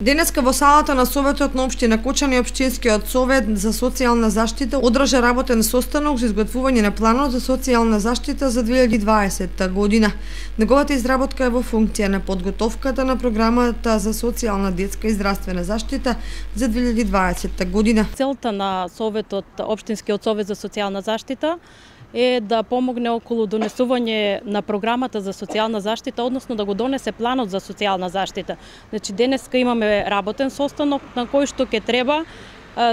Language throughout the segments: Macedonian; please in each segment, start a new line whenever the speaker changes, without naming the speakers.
Денеска во салата на Советот на општина Кочани Општинскиот совет за социјална заштита одржа работен состанок за изготвување на планот за социјална заштита за 2020 година. Неговата изработка е во функција на подготовката на програмата за социјална детска и здравствена заштита за 2020 година.
Целта на Советот, Општинскиот совет за социјална заштита е да помогне околу донесување на програмата за социјална заштита, односно да го донесе планот за социјална заштита. Значи денеска имаме работен состанок на кој што ќе треба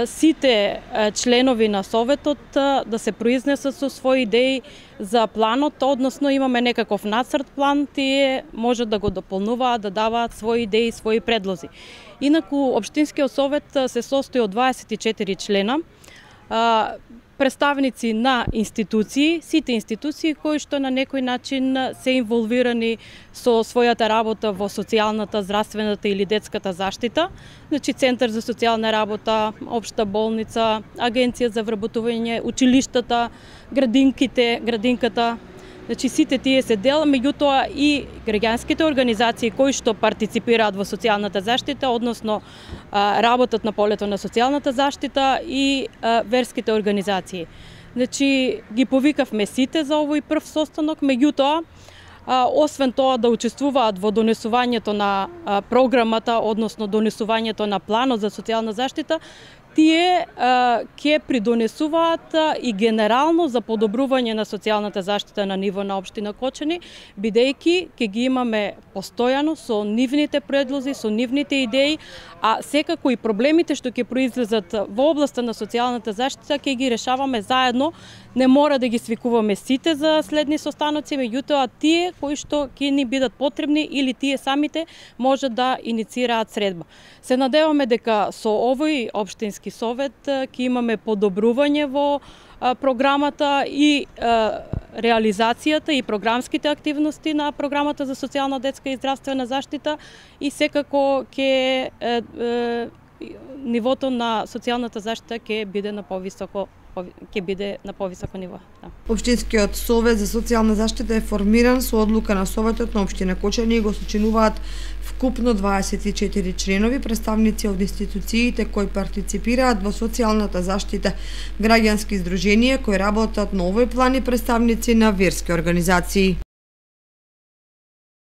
сите членови на Советот да се произнесат со своји идеи за планот, односно имаме некаков нацрт план, тие може да го дополнуваат, да даваат своји идеи, своји предлози. Инаку Општинскиот совет се состои од 24 члена, представници на институции, сите институции кои што на некој начин се инволвирани со својата работа во социјалната, здравствената или детската заштита, значи Центар за социјална работа, Општа болница, Агенција за вработување, училиштата, градинката, значи сите тие се дел, меѓутоа и граѓанските организации кои што партиципираат во социјалната заштита, односно работат на полето на социјалната заштита и верските организации. Значи ги повикавме сите за овој прв состанок, меѓутоа освен тоа да учествуваат во донесувањето на програмата, односно донесувањето на планот за социјална заштита, тие ќе придонесуваат и генерално за подобрување на социјалната заштита на ниво на општина Кочани, бидејќи ќе ги имаме постојано со нивните предлози, со нивните идеи, а секако и проблемите што ќе произлезат во областа на социјалната заштита ќе ги решаваме заедно. Не мора да ги свикуваме сите за следни состаноци, меѓутоа тие кои што ќе ни бидат потребни или тие самите може да иницираат средба. Се надеваме дека со овој општински совет ќе имаме подобрување во програмата и реализацијата и програмските активности на програмата за социјална детска и здравствена заштита и секако нивото на социјалната заштита ќе биде на повисоко ниво. Да.
Општинскиот совет за социјална заштита е формиран со одлука на Советот на општина Кочани и го сочинуваат вкупно 24 членови, представници од институциите кои партиципираат во социјалната заштита, граѓански здруженија кои работат на овој план и представници на верски организации.